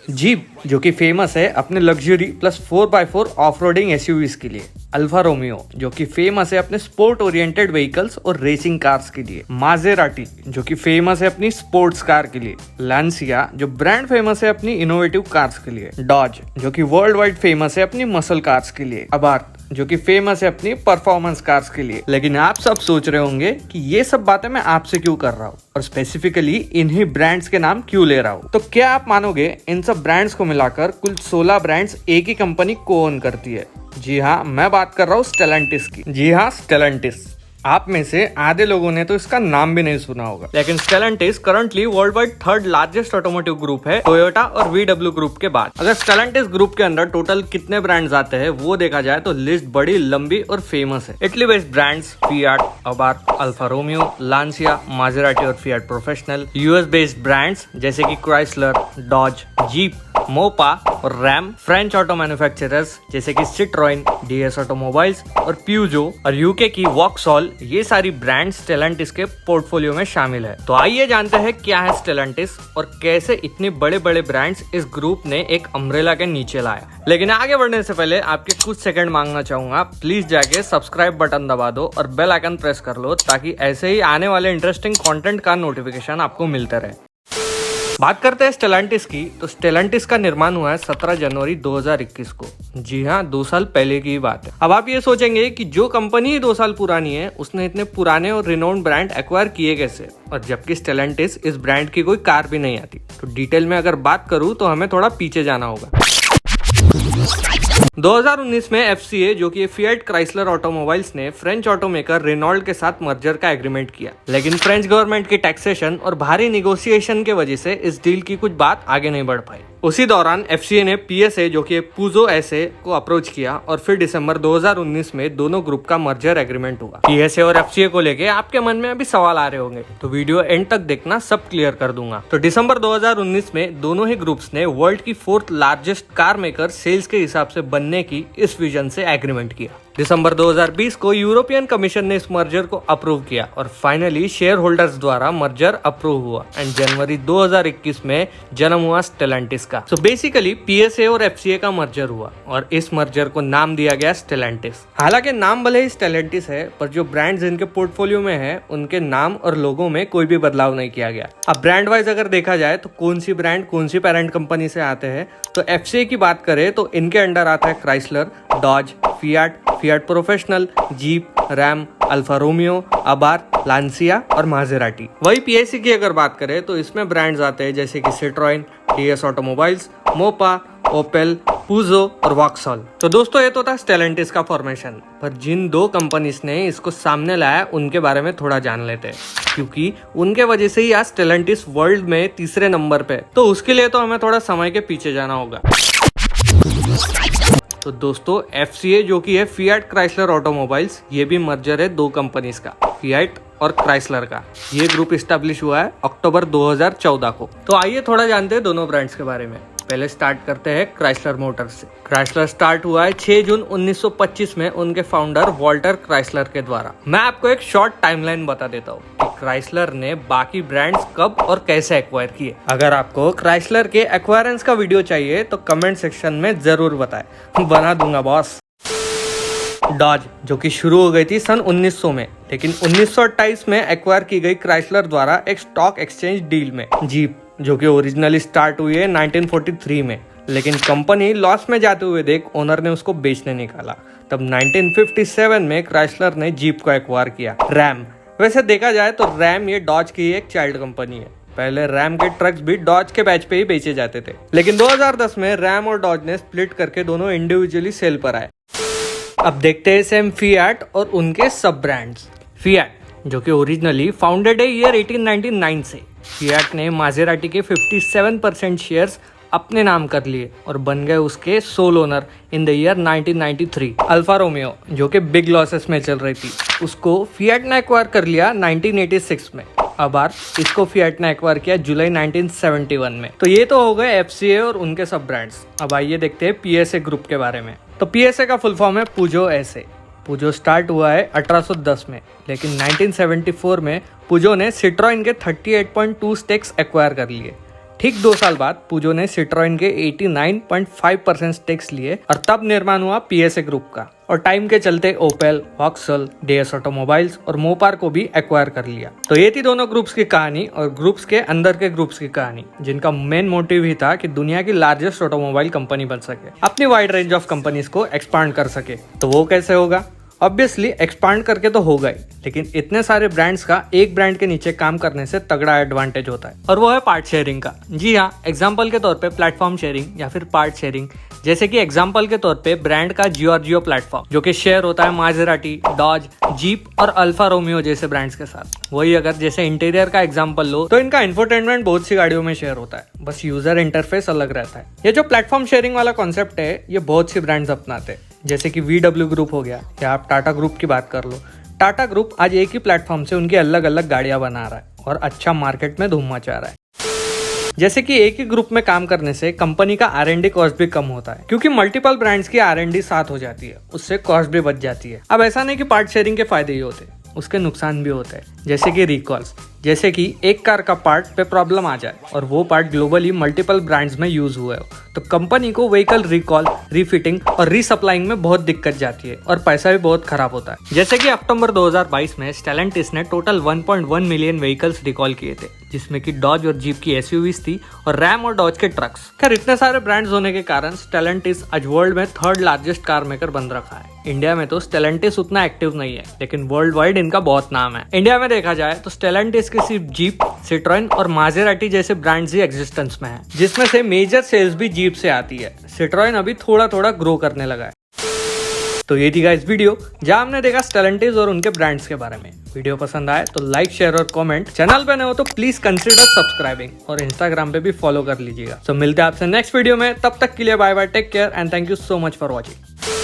Jeep जो कि famous है अपने luxury plus 4x4 off roading SUVs के लिए। अल्फा रोमियो जो कि फेमस है अपने स्पोर्ट ओरिएंटेड व्हीकल्स और रेसिंग कार्स के लिए। मासेराटी जो कि फेमस है अपनी स्पोर्ट्स कार के लिए। लांसिया जो ब्रांड फेमस है अपनी इनोवेटिव कार्स के लिए। डॉज जो कि वर्ल्ड वाइड फेमस है अपनी मसल कार्स के लिए। अबार्थ जो कि फेमस है अपनी परफॉर्मेंस कार्स के लिए। लेकिन आप सब सोच रहे होंगे कि ये सब बातें मैं आपसे क्यों कर रहा हूँ और स्पेसिफिकली इन्हीं ब्रांड्स के नाम क्यों ले रहा हूँ। तो क्या आप मानोगे, इन सब ब्रांड्स को मिलाकर कुल 16 ब्रांड्स एक ही कंपनी को ओन करती है। जी हाँ, मैं बात कर रहा हूँ स्टेलेंटिस की। जी हाँ, स्टेलेंटिस। आप में से आधे लोगों ने तो इसका नाम भी नहीं सुना होगा, लेकिन Stellantis currently world wide third largest automotive group है टोयोटा और VW ग्रुप के बाद। अगर स्टेलेंटिस ग्रुप के अंदर टोटल कितने ब्रांड्स आते हैं वो देखा जाए तो लिस्ट बड़ी लंबी और फेमस है। Italy based brands Fiat, Abarth, Alfa Romeo, Lancia, Maserati और Fiat professional. US based brands जैसे कि क्राइसलर, डॉज, जीप, मोपा और रैम। फ्रेंच ऑटो मैन्युफैक्चरर्स जैसे कि सिट्रोइन, DS ऑटोमोबाइल्स और प्यूजो और यूके की वॉक्सॉल, ये सारी ब्रांड स्टेलेंटिस के पोर्टफोलियो में शामिल है। तो आइए जानते हैं क्या है स्टेलेंटिस और कैसे इतने बड़े बड़े ब्रांड्स इस ग्रुप ने एक अम्ब्रेला के नीचे लाया। लेकिन आगे बढ़ने से पहले आपके कुछ सेकंड मांगना चाहूंगा, प्लीज जाके सब्सक्राइब बटन दबा दो और बेल आइकन प्रेस कर लो ताकि ऐसे ही आने वाले इंटरेस्टिंग कंटेंट का नोटिफिकेशन आपको मिलता रहे। बात करते हैं स्टेलेंटिस की, तो स्टेलेंटिस का निर्माण हुआ है 17 जनवरी 2021 को। जी हाँ, 2 साल पहले की बात है। अब आप ये सोचेंगे कि जो कंपनी 2 साल पुरानी है उसने इतने पुराने और रिनोन्ड ब्रांड एक्वायर किए कैसे, और जबकि स्टेलेंटिस इस ब्रांड की कोई कार भी नहीं आती। तो डिटेल में अगर बात करूँ तो हमें थोड़ा पीछे जाना होगा। 2019 में FCA जो कि फिएट क्राइसलर ऑटोमोबाइल्स ने फ्रेंच ऑटोमेकर रेनॉल्ट के साथ मर्जर का एग्रीमेंट किया, लेकिन फ्रेंच गवर्नमेंट की टैक्सेशन और भारी निगोशिएशन के वजह से इस डील की कुछ बात आगे नहीं बढ़ पाई। उसी दौरान FCA ने PSA जो कि पूजो SA को अप्रोच किया और फिर दिसंबर 2019 में दोनों ग्रुप का मर्जर एग्रीमेंट हुआ। PSA और FCA को लेके आपके मन में अभी सवाल आ रहे होंगे, तो वीडियो एंड तक देखना, सब क्लियर कर दूंगा। तो दिसंबर 2019 में दोनों ही ग्रुप्स ने वर्ल्ड की 4th largest car maker sales के हिसाब से बनने की इस विजन से एग्रीमेंट किया। दिसंबर 2020 को यूरोपियन कमीशन ने इस मर्जर को अप्रूव किया और फाइनली शेयर होल्डर्स द्वारा मर्जर अप्रूव हुआ एंड जनवरी 2021 में जन्म हुआ स्टेलेंटिस का। सो बेसिकली PSA और FCA का मर्जर हुआ और इस मर्जर को नाम दिया गया स्टेलेंटिस। हालांकि नाम भले ही स्टेलेंटिस है, पर जो ब्रांड्स इनके पोर्टफोलियो में है उनके नाम और लोगो में कोई भी बदलाव नहीं किया गया। अब ब्रांड वाइज अगर देखा जाए तो कौन सी ब्रांड कौन सी पेरेंट कंपनी से आते हैं, तो FCA की बात करें तो इनके अंडर आता है Chrysler, Dodge, Fiat, Fiat professional, Jeep, Ram, Alfa Romeo, Abarth, Lancia और मासेराटी। वही PSA की अगर बात करें तो इसमें ब्रांड्स आते हैं जैसे कि Citroen, DS automobiles, Mopar, Opel, Peugeot और वॉक्सॉल। तो दोस्तों ये तो था स्टेलेंटिस का फॉर्मेशन, पर जिन 2 कंपनीज ने इसको सामने लाया उनके बारे में थोड़ा जान लेते हैं, क्योंकि उनके वजह से ही आज स्टेलेंटिस वर्ल्ड में 3रे नंबर पे। तो उसके लिए तो हमें थोड़ा समय के पीछे जाना होगा। तो दोस्तों FCA जो कि है फिएट क्राइसलर ऑटोमोबाइल्स, ये भी मर्जर है 2 कंपनीज का, फिएट और क्राइसलर का। ये ग्रुप इस्टेब्लिश हुआ है अक्टूबर 2014 को। तो आइए थोड़ा जानते हैं दोनों ब्रांड्स के बारे में। पहले स्टार्ट करते हैं क्राइसलर मोटर्स से। क्राइसलर स्टार्ट हुआ है 6 जून 1925 में उनके फाउंडर वॉल्टर क्राइसलर के द्वारा। मैं आपको एक शॉर्ट टाइमलाइन बता देता हूँ कि क्राइसलर ने बाकी ब्रांड्स कब और कैसे एक्वायर किए। अगर आपको क्राइसलर के एक्वायरेंस का वीडियो चाहिए तो कमेंट सेक्शन में जरूर बताएं, बना दूंगा बॉस। डॉज जो कि शुरू हो गई थी सन 1900 में, लेकिन 1928 में एक्वायर की गई क्राइसलर द्वारा एक स्टॉक एक्सचेंज डील में। जीप जो कि ओरिजिनली स्टार्ट हुई है 1943 में, लेकिन कंपनी लॉस में जाते हुए देख ओनर ने उसको बेचने निकाला। तब 1957 में क्राइसलर ने जीप को एक्वायर किया। रैम, वैसे देखा जाए तो रैम ये डॉज की एक चाइल्ड कंपनी है। पहले रैम के ट्रक्स भी डॉज के बैच पे ही बेचे जाते थे, लेकिन 2010 में रैम और डॉज ने स्प्लिट करके दोनों इंडिविजुअली सेल पर आए। अब देखते हैं सेम फियाट और उनके सब ब्रांड्स। फियाट जो कि ओरिजिनली फाउंडेड है ईयर 1899 से। फियाट ने मासेराटी के 57% शेयर्स अपने नाम कर लिए और बन गए उसके sole owner in the year 1993। Alfa romeo जो कि बिग लॉसेस में चल रही थी, उसको फियाट ने एक्वायर कर लिया 1986 में। अबार्थ इसको फियाट ने एक्वायर किया जुलाई 1971 में। तो ये तो हो गए FCA और उनके सब ब्रांड्स। अब आइए देखते हैं PSA ग्रुप के बारे में। तो PSA का फुल फॉर्म है पूजो SA। पूजो स्टार्ट हुआ है 1810 में, लेकिन 1974 में पूजो ने सिट्रोइन के 38.2 स्टेक्स एक्वायर कर लिए। ठीक 2 साल बाद पुजो ने सिट्रोइन के 89.5% स्टेक्स लिए और तब निर्माण हुआ पीएसए ग्रुप का। और टाइम के चलते ओपेल, वॉक्सवेल, DS ऑटोमोबाइल्स और मोपार को भी एक्वायर कर लिया। तो ये थी दोनों ग्रुप्स की कहानी और ग्रुप्स के अंदर के ग्रुप्स की कहानी, जिनका मेन मोटिव ही था कि दुनिया की लार्जेस्ट ऑटोमोबाइल कंपनी बन सके, अपनी वाइड रेंज ऑफ कंपनीज को एक्सपांड कर सके। तो वो कैसे होगा? ऑब्वियसली एक्सपांड करके तो होगा ही, लेकिन इतने सारे ब्रांड्स का एक ब्रांड के नीचे काम करने से तगड़ा एडवांटेज होता है, और वो है पार्ट शेयरिंग का। जी हाँ, एग्जांपल के तौर पे प्लेटफॉर्म शेयरिंग या फिर पार्ट शेयरिंग। जैसे कि एग्जांपल के तौर पे ब्रांड का जियो प्लेटफॉर्म, जो कि शेयर होता है मासेराटी, डॉज, जीप और अल्फा रोमियो जैसे ब्रांड्स के साथ। वही अगर जैसे इंटीरियर का एग्जांपल लो तो इनका इंफोटेनमेंट बहुत सी गाड़ियों में शेयर होता है, बस यूजर इंटरफेस अलग रहता है। ये जो प्लेटफॉर्म शेयरिंग वाला कॉन्सेप्ट है, ये बहुत सी ब्रांड्स अपनाते हैं, जैसे कि VW ग्रुप हो गया, या आप टाटा ग्रुप की बात कर लो। टाटा ग्रुप आज एक ही प्लेटफॉर्म से उनकी अलग अलग गाड़ियां बना रहा है और अच्छा मार्केट में धूम मचा रहा है। जैसे कि एक ही ग्रुप में काम करने से कंपनी का R&D कॉस्ट भी कम होता है, क्योंकि मल्टीपल ब्रांड्स की R&D साथ हो जाती है, उससे कॉस्ट भी बच जाती है। अब ऐसा नहीं कि पार्ट शेयरिंग के फायदे ही होते, उसके नुकसान भी होते हैं, जैसे कि रिकॉल्स। जैसे कि एक कार का पार्ट पे प्रॉब्लम आ जाए और वो पार्ट ग्लोबली मल्टीपल ब्रांड्स में यूज हुए हो, तो कंपनी को व्हीकल रिकॉल, रीफिटिंग और रीसप्लाइंग में बहुत दिक्कत जाती है और पैसा भी बहुत खराब होता है। जैसे कि अक्टूबर 2022 में स्टेलेंटिस ने टोटल 1.1 मिलियन व्हीकल्स रिकॉल किए थे, जिसमें कि डॉज और जीप की SUVs थी और रैम और डॉज के ट्रक्स। खैर, इतने सारे ब्रांड्स होने के कारण स्टेलेंटिस आज वर्ल्ड में 3rd लार्जेस्ट कार मेकर बन रखा है। इंडिया में तो स्टेलेंटिस उतना एक्टिव नहीं है, लेकिन वर्ल्ड वाइड इनका बहुत नाम है। इंडिया में देखा जाए तो स्टेलेंटिस के सिर्फ जीप, सिट्रोइन और मासेराटी जैसे ब्रांड्स ही एग्जिस्टेंस में है, जिसमें से मेजर सेल्स भी जीप से आती है। सिट्रोइन अभी थोड़ा थोड़ा ग्रो करने लगा है। तो ये थी गाइस वीडियो, जहां हमने देखा स्टेलेंटिस और उनके ब्रांड्स के बारे में। वीडियो पसंद आए तो लाइक, शेयर और कमेंट। चैनल पे नए हो तो प्लीज कंसीडर सब्सक्राइबिंग और इंस्टाग्राम पे भी फॉलो कर लीजिएगा। तो मिलते हैं आपसे नेक्स्ट वीडियो में, तब तक के लिए bye bye, take care and thank you so much for watching.